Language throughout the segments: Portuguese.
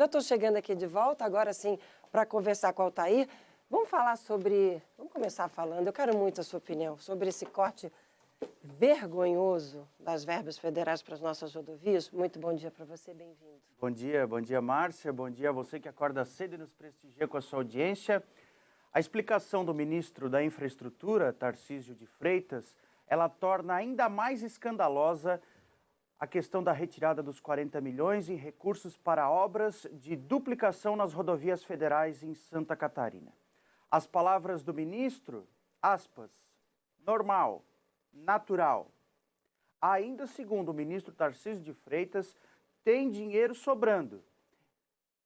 Eu estou chegando aqui de volta, agora sim, para conversar com o Altair. Vamos começar falando, eu quero muito a sua opinião, sobre esse corte vergonhoso das verbas federais para as nossas rodovias. Muito bom dia para você, bem-vindo. Bom dia, Márcia. Bom dia a você que acorda cedo e nos prestigia com a sua audiência. A explicação do ministro da Infraestrutura, Tarcísio de Freitas, ela torna ainda mais escandalosa a questão da retirada dos 40 milhões em recursos para obras de duplicação nas rodovias federais em Santa Catarina. As palavras do ministro, aspas, normal, natural. Ainda segundo o ministro Tarcísio de Freitas, tem dinheiro sobrando.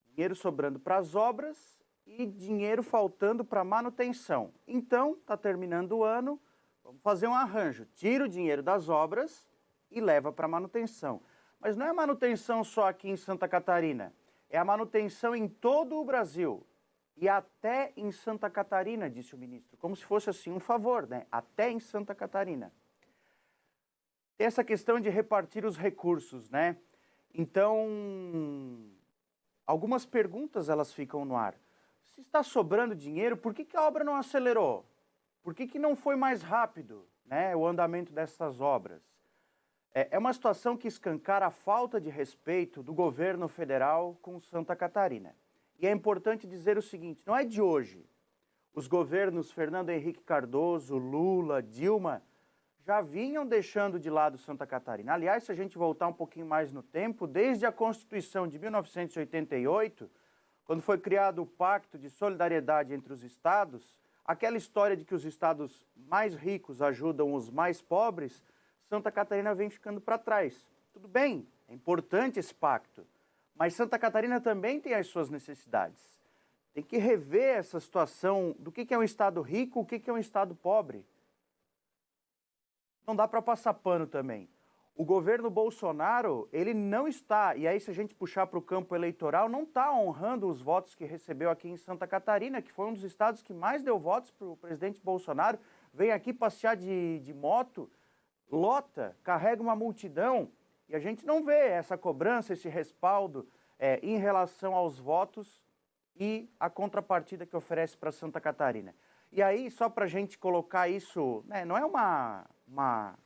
Dinheiro sobrando para as obras e dinheiro faltando para manutenção. Então, está terminando o ano, vamos fazer um arranjo. Tira o dinheiro das obras e leva para manutenção. Mas não é manutenção só aqui em Santa Catarina, é a manutenção em todo o Brasil. E até em Santa Catarina, disse o ministro, como se fosse assim um favor, né? Até em Santa Catarina. Tem essa questão de repartir os recursos, né? Então, algumas perguntas elas ficam no ar. Se está sobrando dinheiro, por que a obra não acelerou? Por que não foi mais rápido, né, o andamento dessas obras? É uma situação que escancara a falta de respeito do governo federal com Santa Catarina. E é importante dizer o seguinte, não é de hoje. Os governos Fernando Henrique Cardoso, Lula, Dilma, já vinham deixando de lado Santa Catarina. Aliás, se a gente voltar um pouquinho mais no tempo, desde a Constituição de 1988, quando foi criado o Pacto de Solidariedade entre os estados, aquela história de que os estados mais ricos ajudam os mais pobres, Santa Catarina vem ficando para trás. Tudo bem, é importante esse pacto, mas Santa Catarina também tem as suas necessidades. Tem que rever essa situação do que é um estado rico, o que é um estado pobre. Não dá para passar pano também. O governo Bolsonaro, ele não está, e aí se a gente puxar para o campo eleitoral, não está honrando os votos que recebeu aqui em Santa Catarina, que foi um dos estados que mais deu votos para o presidente Bolsonaro, vem aqui passear de moto, lota, carrega uma multidão, e a gente não vê essa cobrança, esse respaldo em relação aos votos e a contrapartida que oferece para Santa Catarina. E aí, só para a gente colocar isso, né, não é uma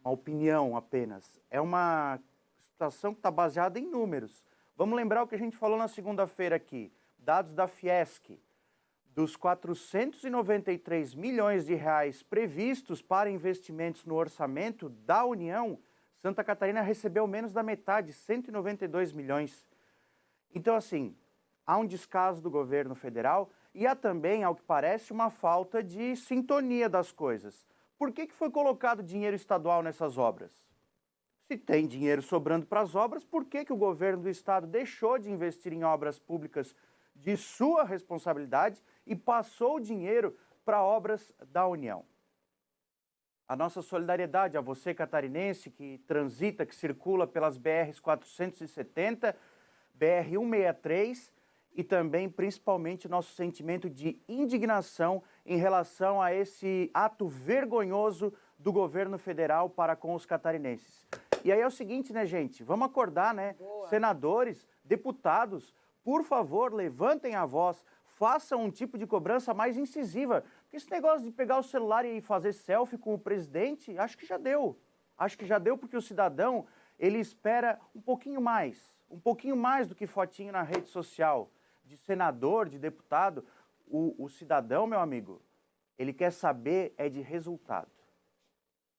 opinião apenas, é uma situação que está baseada em números. Vamos lembrar o que a gente falou na segunda-feira aqui, dados da Fiesc, dos 493 milhões de reais previstos para investimentos no orçamento da União, Santa Catarina recebeu menos da metade, 192 milhões. Então, assim, há um descaso do governo federal e há também, ao que parece, uma falta de sintonia das coisas. Por que foi colocado dinheiro estadual nessas obras? Se tem dinheiro sobrando para as obras, por que o governo do estado deixou de investir em obras públicas de sua responsabilidade e passou o dinheiro para obras da União? A nossa solidariedade a você, catarinense, que transita, que circula pelas BRs 470, BR 163 e também, principalmente, nosso sentimento de indignação em relação a esse ato vergonhoso do governo federal para com os catarinenses. E aí é o seguinte, né, gente? Vamos acordar, né? Boa. Senadores, deputados, por favor, levantem a voz, façam um tipo de cobrança mais incisiva. Porque esse negócio de pegar o celular e fazer selfie com o presidente, acho que já deu. Acho que já deu porque o cidadão, ele espera um pouquinho mais do que fotinho na rede social, de senador, de deputado. O cidadão, meu amigo, ele quer saber de resultado.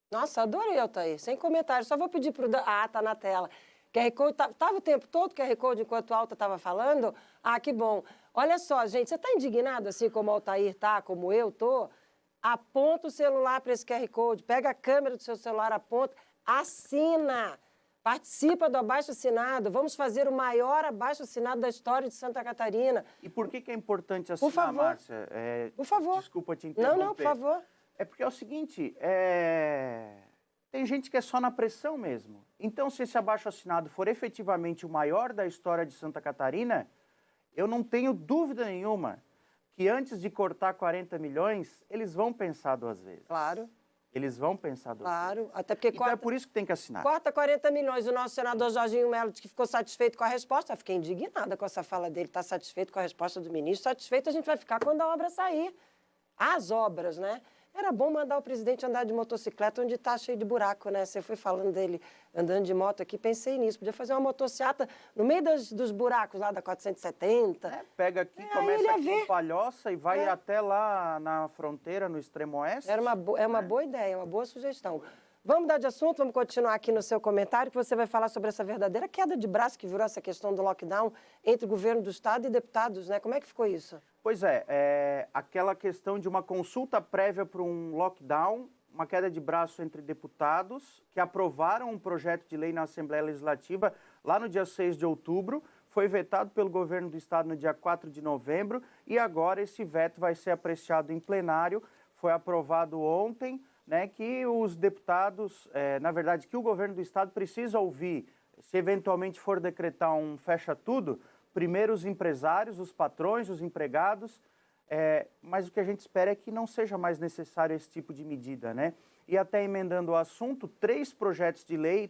Nossa, adorei, Altair, sem comentário. Só vou pedir para o... Ah, tá na tela. QR Code, estava o tempo todo QR Code enquanto o Alta estava falando? Ah, que bom. Olha só, gente, você está indignado assim como o Altair está, como eu estou? Aponta o celular para esse QR Code, pega a câmera do seu celular, aponta, assina, participa do abaixo-assinado. Vamos fazer o maior abaixo-assinado da história de Santa Catarina. E por que é importante assinar, Por favor. Márcia? Por favor. Desculpa te interromper. Não, por favor. É porque é o seguinte, tem gente que é só na pressão mesmo. Então, se esse abaixo-assinado for efetivamente o maior da história de Santa Catarina, eu não tenho dúvida nenhuma que antes de cortar 40 milhões, eles vão pensar duas vezes. Claro. Eles vão pensar duas vezes. Claro, até porque Então é por isso que tem que assinar. corta 40 milhões. O nosso senador Jorginho Melo disse que ficou satisfeito com a resposta. Eu fiquei indignada com essa fala dele. Está satisfeito com a resposta do ministro? Satisfeito a gente vai ficar quando a obra sair. As obras, né? Era bom mandar o presidente andar de motocicleta onde está cheio de buraco, né? Você foi falando dele andando de moto aqui, pensei nisso. Podia fazer uma motociata no meio dos buracos lá da 470. Pega aqui, começa aqui em Palhoça e vai até lá na fronteira, no extremo oeste. É uma boa ideia, uma boa sugestão. Vamos mudar de assunto, vamos continuar aqui no seu comentário, que você vai falar sobre essa verdadeira queda de braço que virou essa questão do lockdown entre o governo do Estado e deputados, né? Como é que ficou isso? Pois é, aquela questão de uma consulta prévia para um lockdown, uma queda de braço entre deputados que aprovaram um projeto de lei na Assembleia Legislativa lá no dia 6 de outubro, foi vetado pelo governo do Estado no dia 4 de novembro e agora esse veto vai ser apreciado em plenário. Foi aprovado ontem, né, que os deputados, na verdade, que o governo do Estado precisa ouvir, se eventualmente for decretar um fecha-tudo, primeiro os empresários, os patrões, os empregados, mas o que a gente espera é que não seja mais necessário esse tipo de medida, né? E até emendando o assunto, 3 projetos de lei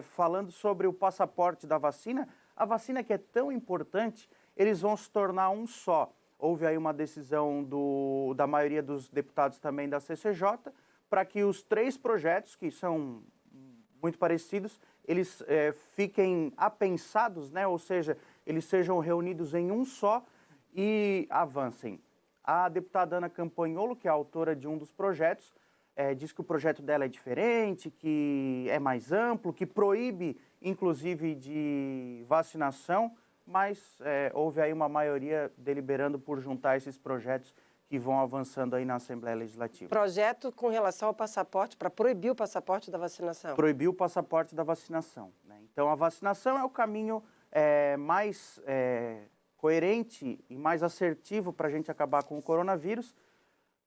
falando sobre o passaporte da vacina. A vacina que é tão importante, eles vão se tornar um só. Houve aí uma decisão da maioria dos deputados também da CCJ, para que os 3 projetos, que são muito parecidos, eles fiquem apensados, né? Ou seja, eles sejam reunidos em um só e avancem. A deputada Ana Campagnolo, que é a autora de um dos projetos, diz que o projeto dela é diferente, que é mais amplo, que proíbe, inclusive, de vacinação, mas houve aí uma maioria deliberando por juntar esses projetos que vão avançando aí na Assembleia Legislativa. Projeto com relação ao passaporte, para proibir o passaporte da vacinação. Proibir o passaporte da vacinação, né? Então, a vacinação é o caminho mais coerente e mais assertivo para a gente acabar com o coronavírus.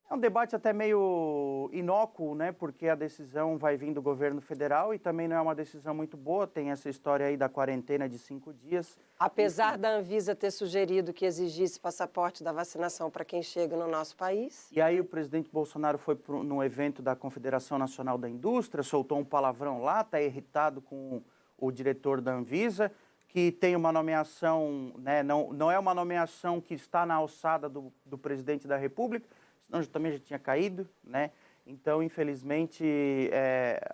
É um debate até meio inócuo, né? Porque a decisão vai vir do governo federal e também não é uma decisão muito boa. Tem essa história aí da quarentena de 5 dias. Apesar da Anvisa ter sugerido que exigisse passaporte da vacinação para quem chega no nosso país. E aí o presidente Bolsonaro foi num evento da Confederação Nacional da Indústria, soltou um palavrão lá, está irritado com o diretor da Anvisa, que tem uma nomeação, né? Não é uma nomeação que está na alçada do presidente da República, senão também já tinha caído, né? Então, infelizmente,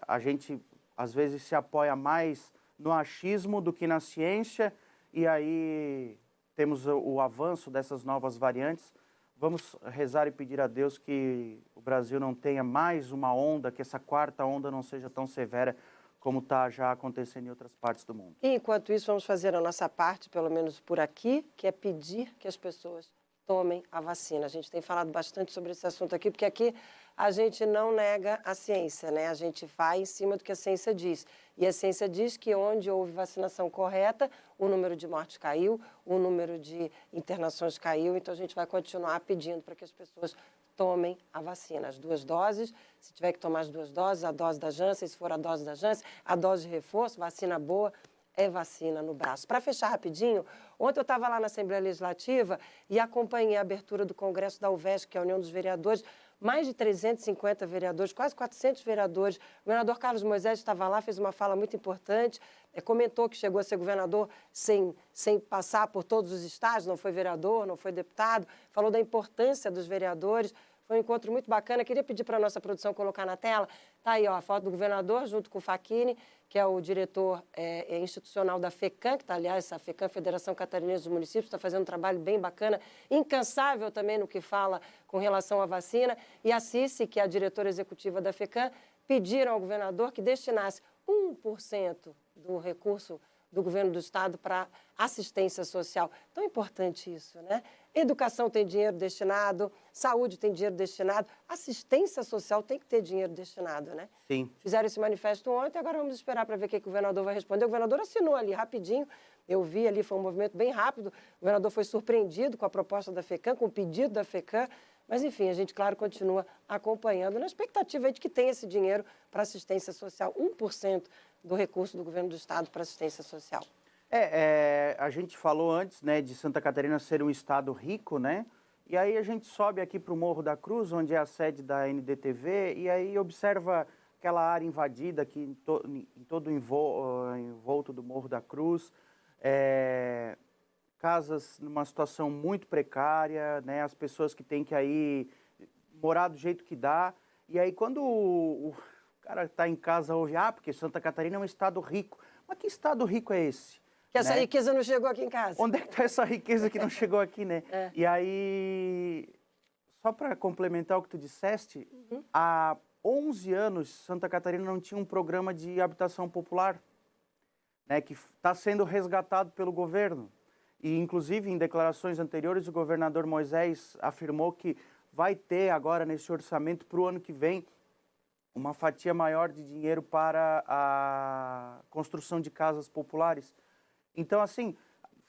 a gente às vezes se apoia mais no achismo do que na ciência, e aí temos o avanço dessas novas variantes. Vamos rezar e pedir a Deus que o Brasil não tenha mais uma onda, que essa 4ª onda não seja tão severa como está já acontecendo em outras partes do mundo. E, enquanto isso, vamos fazer a nossa parte, pelo menos por aqui, que é pedir que as pessoas tomem a vacina. A gente tem falado bastante sobre esse assunto aqui, porque aqui a gente não nega a ciência, né? A gente vai em cima do que a ciência diz. E a ciência diz que onde houve vacinação correta, o número de mortes caiu, o número de internações caiu, então a gente vai continuar pedindo para que as pessoas tomem a vacina, as 2 doses, se tiver que tomar as 2 doses, a dose da Janssen, se for a dose da Janssen, a dose de reforço, vacina boa, é vacina no braço. Para fechar rapidinho, ontem eu estava lá na Assembleia Legislativa e acompanhei a abertura do Congresso da UVESC, que é a União dos Vereadores, mais de 350 vereadores, quase 400 vereadores. O governador Carlos Moisés estava lá, fez uma fala muito importante, comentou que chegou a ser governador sem passar por todos os estágios, não foi vereador, não foi deputado, falou da importância dos vereadores. Foi um encontro muito bacana. Queria pedir para a nossa produção colocar na tela. Está aí, ó, a foto do governador junto com o Facchini, que é o diretor institucional da FECAM, que está, aliás, a FECAM, Federação Catarinense dos Municípios, está fazendo um trabalho bem bacana, incansável também no que fala com relação à vacina. E a Cici, que é a diretora executiva da FECAM, pediram ao governador que destinasse 1% do recurso do governo do Estado para assistência social. Tão importante isso, né? Educação tem dinheiro destinado, saúde tem dinheiro destinado, assistência social tem que ter dinheiro destinado, né? Sim. Fizeram esse manifesto ontem, agora vamos esperar para ver o que o governador vai responder. O governador assinou ali rapidinho, eu vi ali, foi um movimento bem rápido, o governador foi surpreendido com a proposta da FECAM, com o pedido da FECAM, mas enfim, a gente, claro, continua acompanhando, na expectativa de que tenha esse dinheiro para assistência social, 1% do recurso do governo do Estado para assistência social. A gente falou antes, né, de Santa Catarina ser um estado rico, né? E aí a gente sobe aqui para o Morro da Cruz, onde é a sede da NDTV, e aí observa aquela área invadida aqui em todo o envolto do Morro da Cruz. Casas numa situação muito precária, né? As pessoas que têm que aí morar do jeito que dá. E aí quando o cara está em casa ouve, porque Santa Catarina é um estado rico. Mas que estado rico é esse? Que essa né? riqueza não chegou aqui em casa. Onde é que está essa riqueza que não chegou aqui, né? E aí, só para complementar o que tu disseste, há 11 anos Santa Catarina não tinha um programa de habitação popular, né, que está sendo resgatado pelo governo. E, inclusive, em declarações anteriores, o governador Moisés afirmou que vai ter agora, nesse orçamento, para o ano que vem, uma fatia maior de dinheiro para a construção de casas populares. Então, assim,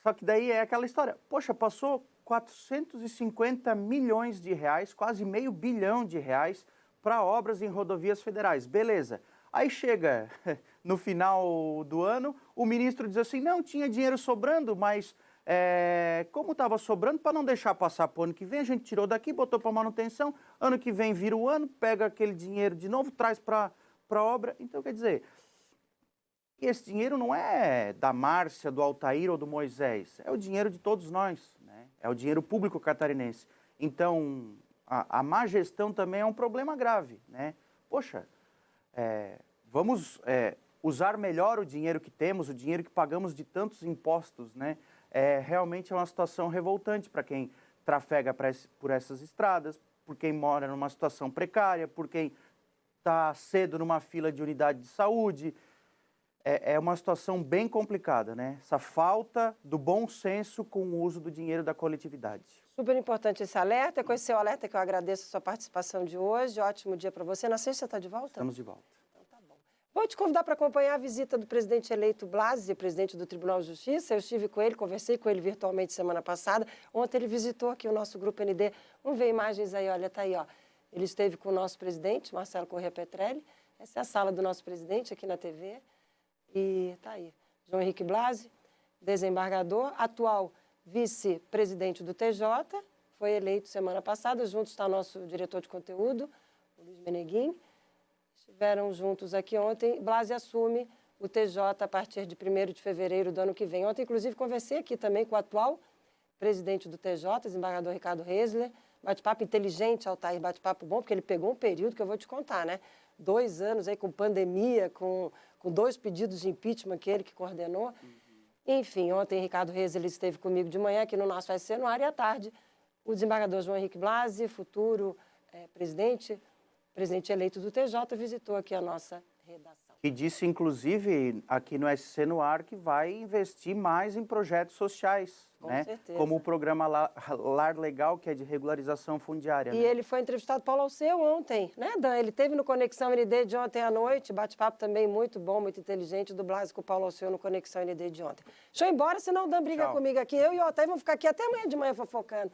só que daí é aquela história. Poxa, passou 450 milhões de reais, quase R$500 bilhão para obras em rodovias federais. Beleza. Aí chega no final do ano, o ministro diz assim, não, tinha dinheiro sobrando, mas como estava sobrando, para não deixar passar para o ano que vem, a gente tirou daqui, botou para manutenção, ano que vem vira o ano, pega aquele dinheiro de novo, traz para a obra. Então, quer dizer, esse dinheiro não é da Márcia, do Altair ou do Moisés, é o dinheiro de todos nós, né? É o dinheiro público catarinense. Então, a má gestão também é um problema grave, né? Poxa, vamos usar melhor o dinheiro que temos, o dinheiro que pagamos de tantos impostos, né? Realmente é uma situação revoltante para quem trafega por essas estradas, por quem mora numa situação precária, por quem está cedo numa fila de unidade de saúde. É uma situação bem complicada, né? Essa falta do bom senso com o uso do dinheiro da coletividade. Super importante esse alerta. É com esse seu alerta que eu agradeço a sua participação de hoje. Ótimo dia para você. Na sexta você está de volta? Estamos de volta. Então tá bom. Vou te convidar para acompanhar a visita do presidente eleito Blasi, presidente do Tribunal de Justiça. Eu estive com ele, conversei com ele virtualmente semana passada. Ontem ele visitou aqui o nosso Grupo ND. Vamos ver imagens aí, olha, tá aí, ó. Ele esteve com o nosso presidente, Marcelo Corrêa Petrelli. Essa é a sala do nosso presidente aqui na TV. E tá aí, João Henrique Blasi, desembargador, atual vice-presidente do TJ, foi eleito semana passada, junto está o nosso diretor de conteúdo, o Luiz Meneguin. Estiveram juntos aqui ontem. Blasi assume o TJ a partir de 1º de fevereiro do ano que vem. Ontem, inclusive, conversei aqui também com o atual presidente do TJ, desembargador Ricardo Reisler. Bate-papo inteligente, Altair, bate-papo bom, porque ele pegou um período que eu vou te contar, né? 2 anos aí com pandemia, com 2 pedidos de impeachment que ele que coordenou. Enfim, ontem Ricardo Reis ele esteve comigo de manhã aqui no nosso SC no ar e à tarde o desembargador João Henrique Blasi, futuro presidente eleito do TJ, visitou aqui a nossa redação. E disse, inclusive, aqui no SC no ar, que vai investir mais em projetos sociais, Com né? certeza. Como o programa Lar Legal, que é de regularização fundiária. E né? ele foi entrevistado Paulo Alceu ontem, né, Dan? Ele teve no Conexão ND de ontem à noite, bate-papo também muito bom, muito inteligente, do Blasi com o Paulo Alceu no Conexão ND de ontem. Deixa eu ir embora, senão o Dan briga comigo aqui. Eu e o Otávio vamos ficar aqui até amanhã de manhã fofocando.